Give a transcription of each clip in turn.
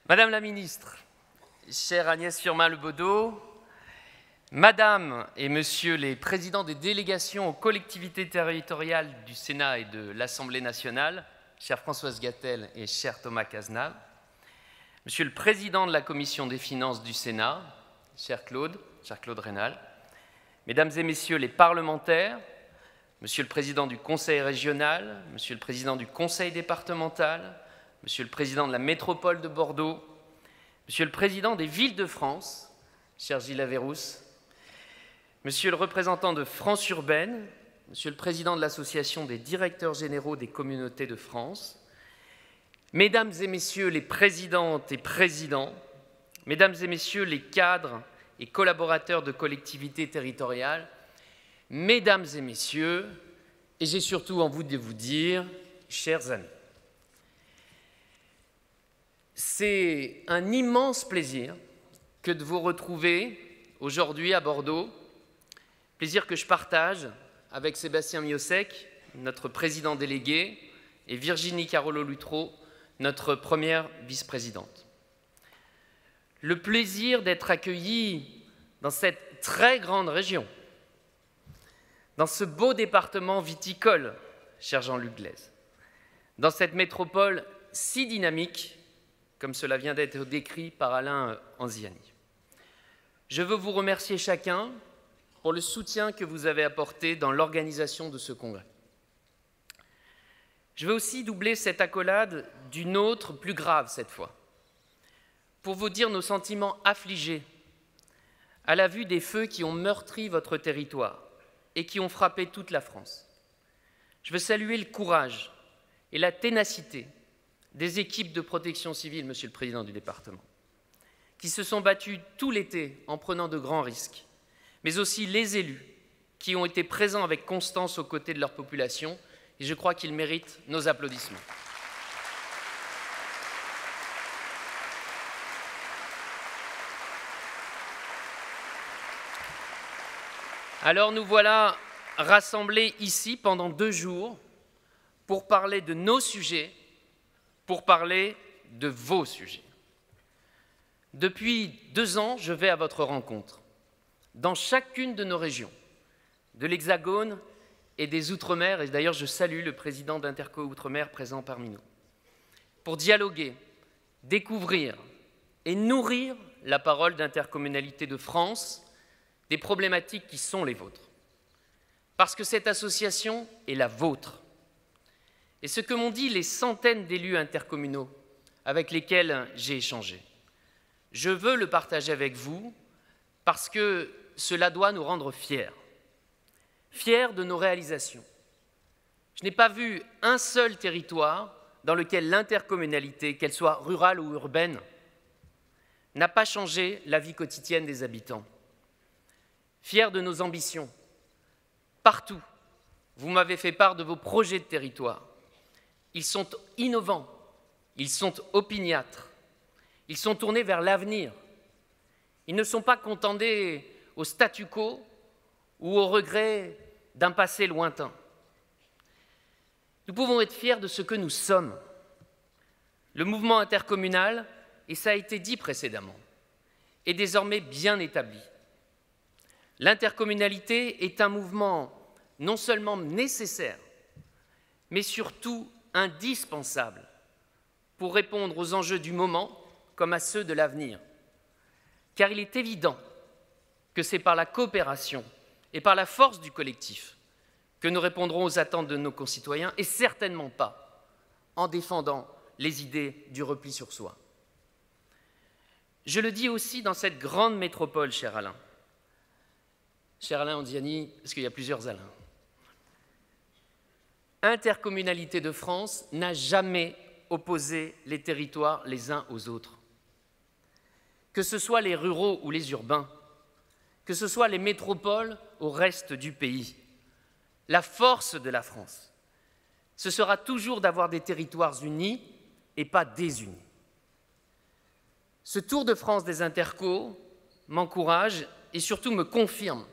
Madame la Ministre, chère Agnès Firmin-Le Madame et Monsieur les présidents des délégations aux collectivités territoriales du Sénat et de l'Assemblée nationale, chère Françoise Gatel et cher Thomas Cazenave, Monsieur le Président de la Commission des finances du Sénat, cher Claude Raynal, Mesdames et Messieurs les parlementaires, Monsieur le Président du Conseil régional, Monsieur le Président du Conseil départemental, Monsieur le Président de la métropole de Bordeaux, Monsieur le Président des villes de France, cher Gilles Averrousse, Monsieur le représentant de France urbaine, Monsieur le Président de l'Association des directeurs généraux des communautés de France, Mesdames et Messieurs les présidentes et présidents, Mesdames et Messieurs les cadres et collaborateurs de collectivités territoriales, Mesdames et Messieurs, et j'ai surtout envie de vous dire, chers amis, c'est un immense plaisir que de vous retrouver aujourd'hui à Bordeaux, plaisir que je partage avec Sébastien Miosek, notre président délégué, et Virginie Carolo-Luttrau, notre première vice-présidente. Le plaisir d'être accueillis dans cette très grande région, dans ce beau département viticole, cher Jean-Luc Glaise, dans cette métropole si dynamique, comme cela vient d'être décrit par Alain Anziani. Je veux vous remercier chacun pour le soutien que vous avez apporté dans l'organisation de ce congrès. Je veux aussi doubler cette accolade d'une autre, plus grave cette fois, pour vous dire nos sentiments affligés à la vue des feux qui ont meurtri votre territoire et qui ont frappé toute la France. Je veux saluer le courage et la ténacité des équipes de protection civile, Monsieur le Président du département, qui se sont battus tout l'été en prenant de grands risques, mais aussi les élus qui ont été présents avec constance aux côtés de leur population, et je crois qu'ils méritent nos applaudissements. Alors nous voilà rassemblés ici pendant 2 jours pour parler de nos sujets, pour parler de vos sujets. Depuis 2 ans, je vais à votre rencontre, dans chacune de nos régions, de l'Hexagone et des Outre-mer, et d'ailleurs je salue le président d'Interco Outre-mer présent parmi nous, pour dialoguer, découvrir et nourrir la parole d'Intercommunalité de France, des problématiques qui sont les vôtres. Parce que cette association est la vôtre. Et ce que m'ont dit les centaines d'élus intercommunaux avec lesquels j'ai échangé, je veux le partager avec vous parce que cela doit nous rendre fiers. Fiers de nos réalisations. Je n'ai pas vu un seul territoire dans lequel l'intercommunalité, qu'elle soit rurale ou urbaine, n'a pas changé la vie quotidienne des habitants. Fiers de nos ambitions. Partout, vous m'avez fait part de vos projets de territoire. Ils sont innovants, ils sont opiniâtres, ils sont tournés vers l'avenir. Ils ne sont pas cantonés au statu quo ou au regret d'un passé lointain. Nous pouvons être fiers de ce que nous sommes. Le mouvement intercommunal, et ça a été dit précédemment, est désormais bien établi. L'intercommunalité est un mouvement non seulement nécessaire, mais surtout indispensable pour répondre aux enjeux du moment comme à ceux de l'avenir. Car il est évident que c'est par la coopération et par la force du collectif que nous répondrons aux attentes de nos concitoyens et certainement pas en défendant les idées du repli sur soi. Je le dis aussi dans cette grande métropole, cher Alain Anziani, parce qu'il y a plusieurs Alains. Intercommunalité de France n'a jamais opposé les territoires les uns aux autres. Que ce soit les ruraux ou les urbains, que ce soit les métropoles au reste du pays, la force de la France, ce sera toujours d'avoir des territoires unis et pas désunis. Ce Tour de France des intercos m'encourage et surtout me confirme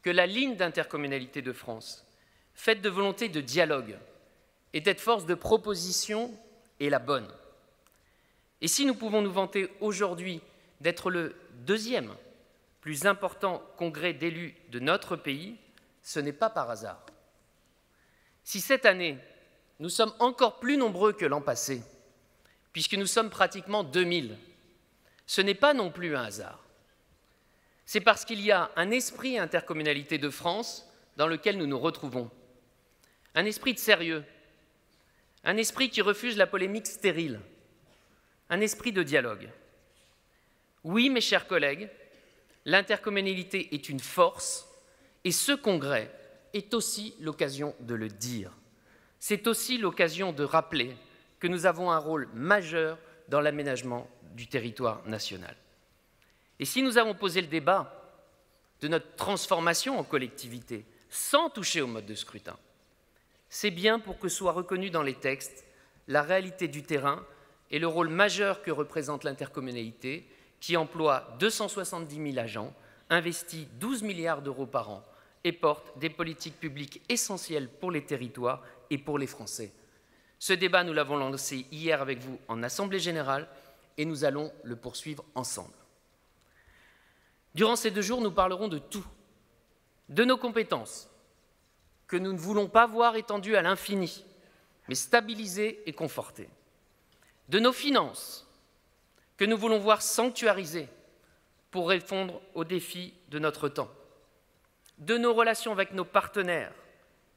que la ligne d'intercommunalité de France, faite de volonté de dialogue et d'être force de proposition, est la bonne. Et si nous pouvons nous vanter aujourd'hui d'être le deuxième plus important congrès d'élus de notre pays, ce n'est pas par hasard. Si cette année, nous sommes encore plus nombreux que l'an passé, puisque nous sommes pratiquement 2000, ce n'est pas non plus un hasard. C'est parce qu'il y a un esprit intercommunalité de France dans lequel nous nous retrouvons. Un esprit de sérieux, un esprit qui refuse la polémique stérile, un esprit de dialogue. Oui, mes chers collègues, l'intercommunalité est une force et ce congrès est aussi l'occasion de le dire. C'est aussi l'occasion de rappeler que nous avons un rôle majeur dans l'aménagement du territoire national. Et si nous avons posé le débat de notre transformation en collectivité sans toucher au mode de scrutin, c'est bien pour que soit reconnu dans les textes la réalité du terrain et le rôle majeur que représente l'intercommunalité qui emploie 270 000 agents, investit 12 milliards d'euros par an et porte des politiques publiques essentielles pour les territoires et pour les Français. Ce débat, nous l'avons lancé hier avec vous en Assemblée générale et nous allons le poursuivre ensemble. Durant ces 2 jours, nous parlerons de tout, de nos compétences, que nous ne voulons pas voir étendues à l'infini, mais stabilisées et confortées, de nos finances, que nous voulons voir sanctuarisées pour répondre aux défis de notre temps, de nos relations avec nos partenaires,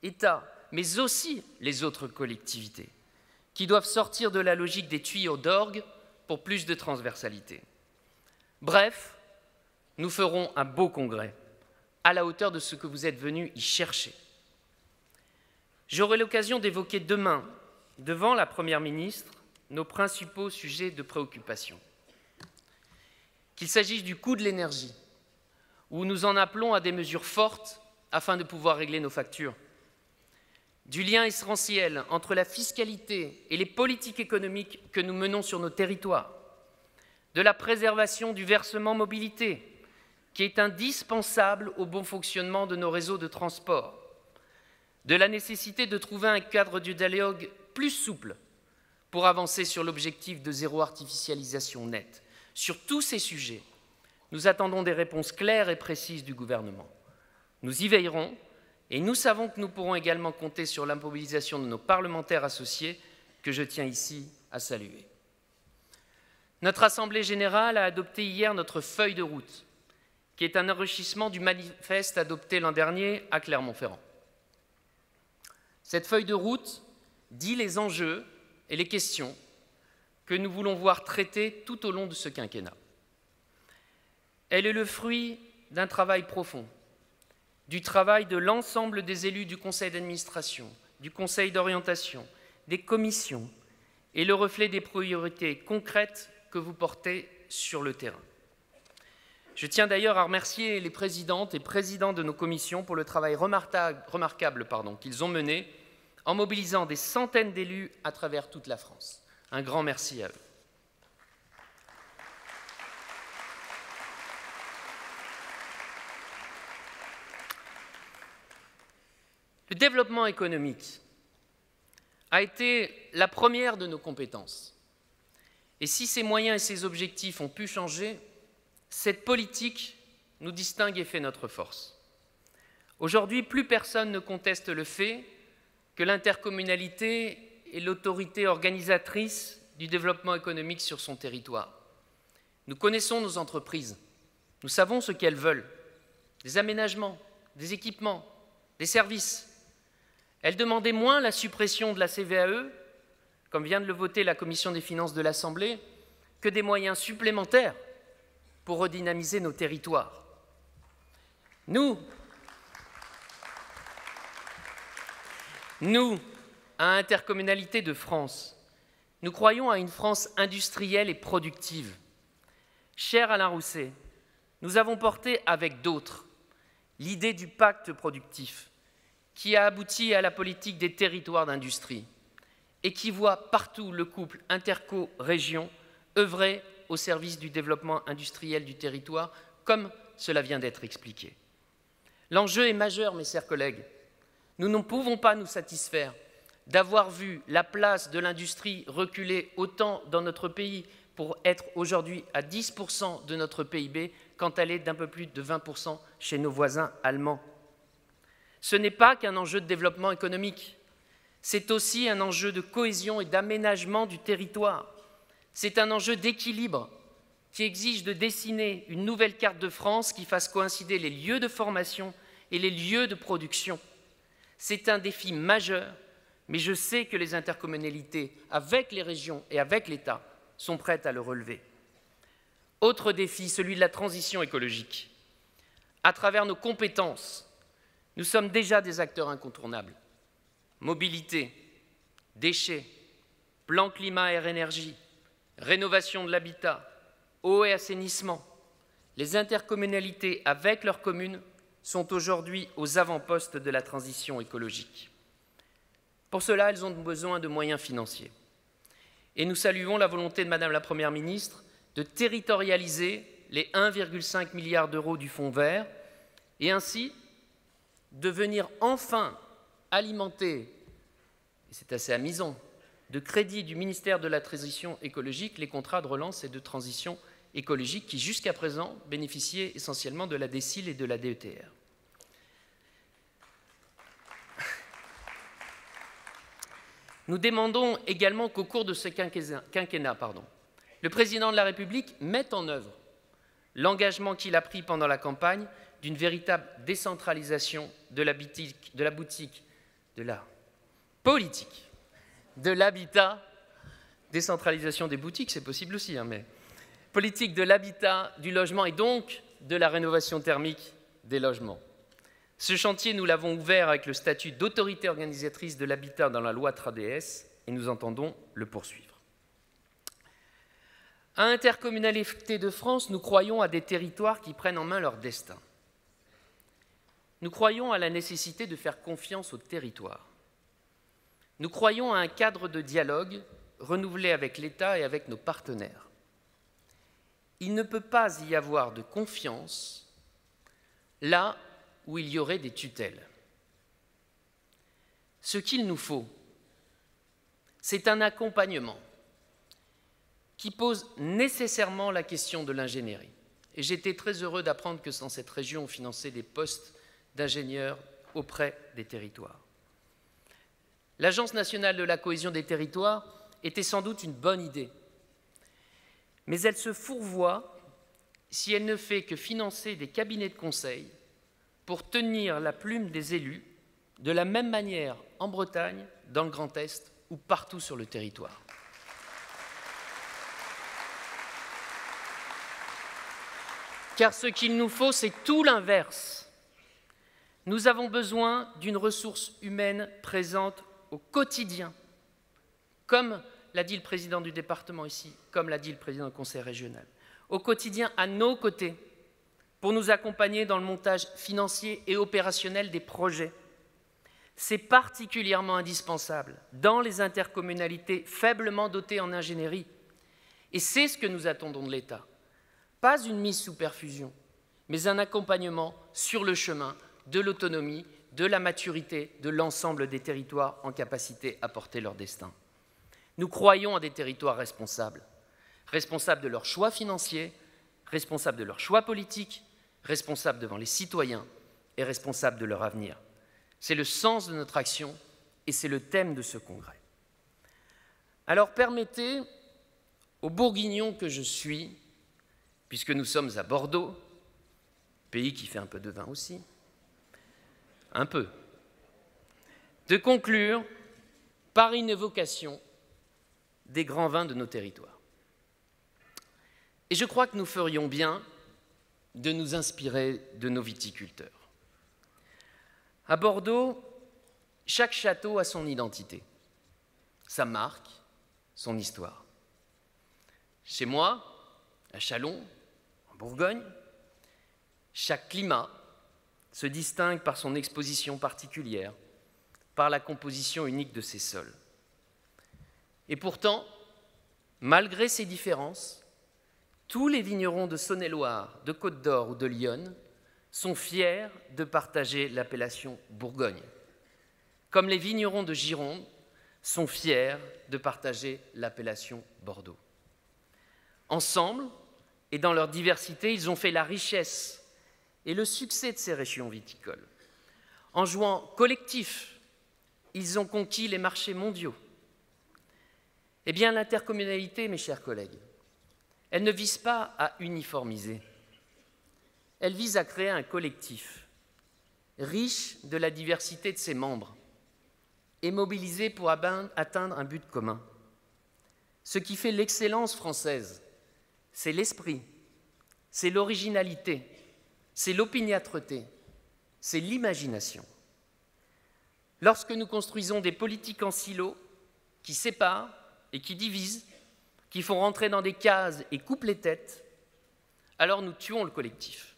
États, mais aussi les autres collectivités, qui doivent sortir de la logique des tuyaux d'orgue pour plus de transversalité. Bref, nous ferons un beau congrès, à la hauteur de ce que vous êtes venus y chercher. J'aurai l'occasion d'évoquer demain, devant la Première ministre, nos principaux sujets de préoccupation. Qu'il s'agisse du coût de l'énergie, où nous en appelons à des mesures fortes afin de pouvoir régler nos factures, du lien essentiel entre la fiscalité et les politiques économiques que nous menons sur nos territoires, de la préservation du versement mobilité, qui est indispensable au bon fonctionnement de nos réseaux de transport, de la nécessité de trouver un cadre de dialogue plus souple pour avancer sur l'objectif de zéro artificialisation nette. Sur tous ces sujets, nous attendons des réponses claires et précises du gouvernement. Nous y veillerons et nous savons que nous pourrons également compter sur la mobilisation de nos parlementaires associés que je tiens ici à saluer. Notre Assemblée générale a adopté hier notre feuille de route, qui est un enrichissement du manifeste adopté l'an dernier à Clermont-Ferrand. Cette feuille de route dit les enjeux et les questions que nous voulons voir traitées tout au long de ce quinquennat. Elle est le fruit d'un travail profond, du travail de l'ensemble des élus du conseil d'administration, du conseil d'orientation, des commissions, et le reflet des priorités concrètes que vous portez sur le terrain. Je tiens d'ailleurs à remercier les présidentes et présidents de nos commissions pour le travail remarquable qu'ils ont mené en mobilisant des centaines d'élus à travers toute la France. Un grand merci à eux. Le développement économique a été la première de nos compétences. Et si ces moyens et ces objectifs ont pu changer, cette politique nous distingue et fait notre force. Aujourd'hui, plus personne ne conteste le fait que l'intercommunalité est l'autorité organisatrice du développement économique sur son territoire. Nous connaissons nos entreprises, nous savons ce qu'elles veulent, des aménagements, des équipements, des services. Elles demandaient moins la suppression de la CVAE, comme vient de le voter la Commission des finances de l'Assemblée, que des moyens supplémentaires pour redynamiser nos territoires. Nous, à Intercommunalité de France, nous croyons à une France industrielle et productive. Cher Alain Rousset, nous avons porté avec d'autres l'idée du pacte productif qui a abouti à la politique des territoires d'industrie et qui voit partout le couple interco-région œuvrer au service du développement industriel du territoire, comme cela vient d'être expliqué. L'enjeu est majeur, mes chers collègues. Nous ne pouvons pas nous satisfaire d'avoir vu la place de l'industrie reculer autant dans notre pays, pour être aujourd'hui à 10% de notre PIB, quand elle est d'un peu plus de 20% chez nos voisins allemands. Ce n'est pas qu'un enjeu de développement économique, c'est aussi un enjeu de cohésion et d'aménagement du territoire. C'est un enjeu d'équilibre qui exige de dessiner une nouvelle carte de France qui fasse coïncider les lieux de formation et les lieux de production. C'est un défi majeur, mais je sais que les intercommunalités, avec les régions et avec l'État, sont prêtes à le relever. Autre défi, celui de la transition écologique. À travers nos compétences, nous sommes déjà des acteurs incontournables. Mobilité, déchets, plan climat air énergie, rénovation de l'habitat, eau et assainissement. Les intercommunalités, avec leurs communes, sont aujourd'hui aux avant-postes de la transition écologique. Pour cela, elles ont besoin de moyens financiers. Et nous saluons la volonté de Madame la Première ministre de territorialiser les 1,5 milliard d'euros du Fonds vert et ainsi de venir enfin alimenter, et c'est assez amusant, de crédits du ministère de la Transition écologique les contrats de relance et de transition écologique qui, jusqu'à présent, bénéficiaient essentiellement de la DSIL et de la DETR. Nous demandons également qu'au cours de ce quinquennat, le Président de la République mette en œuvre l'engagement qu'il a pris pendant la campagne d'une véritable décentralisation de la politique de l'habitat, décentralisation des boutiques, c'est possible aussi, mais politique de l'habitat, du logement et donc de la rénovation thermique des logements. Ce chantier, nous l'avons ouvert avec le statut d'autorité organisatrice de l'habitat dans la loi 3DS et nous entendons le poursuivre. À Intercommunalité de France, nous croyons à des territoires qui prennent en main leur destin. Nous croyons à la nécessité de faire confiance aux territoires. Nous croyons à un cadre de dialogue renouvelé avec l'État et avec nos partenaires. Il ne peut pas y avoir de confiance là où il y aurait des tutelles. Ce qu'il nous faut, c'est un accompagnement qui pose nécessairement la question de l'ingénierie. Et j'étais très heureux d'apprendre que dans cette région, on finançait des postes d'ingénieurs auprès des territoires. L'Agence nationale de la cohésion des territoires était sans doute une bonne idée, mais elle se fourvoie si elle ne fait que financer des cabinets de conseil pour tenir la plume des élus, de la même manière en Bretagne, dans le Grand Est ou partout sur le territoire. Car ce qu'il nous faut, c'est tout l'inverse. Nous avons besoin d'une ressource humaine présente au quotidien, comme l'a dit le président du département ici, comme l'a dit le président du conseil régional, au quotidien à nos côtés, pour nous accompagner dans le montage financier et opérationnel des projets. C'est particulièrement indispensable dans les intercommunalités faiblement dotées en ingénierie. Et c'est ce que nous attendons de l'État. Pas une mise sous perfusion, mais un accompagnement sur le chemin de l'autonomie, de la maturité de l'ensemble des territoires en capacité à porter leur destin. Nous croyons à des territoires responsables, responsables de leurs choix financiers, responsables de leurs choix politiques, responsables devant les citoyens et responsables de leur avenir. C'est le sens de notre action et c'est le thème de ce congrès. Alors permettez aux Bourguignons que je suis, puisque nous sommes à Bordeaux, pays qui fait un peu de vin aussi, un peu, de conclure par une évocation des grands vins de nos territoires. Et je crois que nous ferions bien de nous inspirer de nos viticulteurs. À Bordeaux, chaque château a son identité, sa marque, son histoire. Chez moi, à Châlons, en Bourgogne, chaque climat se distingue par son exposition particulière, par la composition unique de ses sols. Et pourtant, malgré ces différences, tous les vignerons de Saône-et-Loire, de Côte-d'Or ou de l'Yonne sont fiers de partager l'appellation Bourgogne, comme les vignerons de Gironde sont fiers de partager l'appellation Bordeaux. Ensemble, et dans leur diversité, ils ont fait la richesse et le succès de ces régions viticoles. En jouant collectif, ils ont conquis les marchés mondiaux. Eh bien, l'intercommunalité, mes chers collègues, elle ne vise pas à uniformiser. Elle vise à créer un collectif riche de la diversité de ses membres et mobilisé pour atteindre un but commun. Ce qui fait l'excellence française, c'est l'esprit, c'est l'originalité, c'est l'opiniâtreté, c'est l'imagination. Lorsque nous construisons des politiques en silo qui séparent et qui divisent, qui font rentrer dans des cases et coupent les têtes, alors nous tuons le collectif.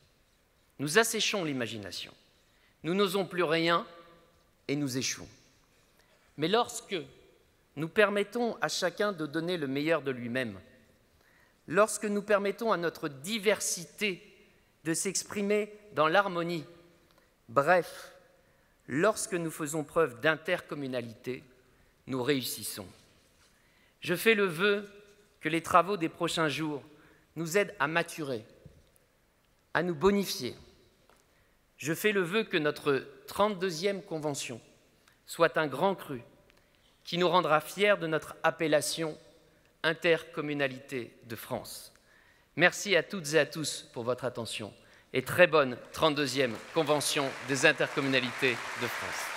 Nous asséchons l'imagination. Nous n'osons plus rien et nous échouons. Mais lorsque nous permettons à chacun de donner le meilleur de lui-même, lorsque nous permettons à notre diversité de s'exprimer dans l'harmonie, bref, lorsque nous faisons preuve d'intercommunalité, nous réussissons. Je fais le vœu que les travaux des prochains jours nous aident à maturer, à nous bonifier. Je fais le vœu que notre 32e convention soit un grand cru qui nous rendra fiers de notre appellation Intercommunalité de France. Merci à toutes et à tous pour votre attention et très bonne 32e convention des intercommunalités de France.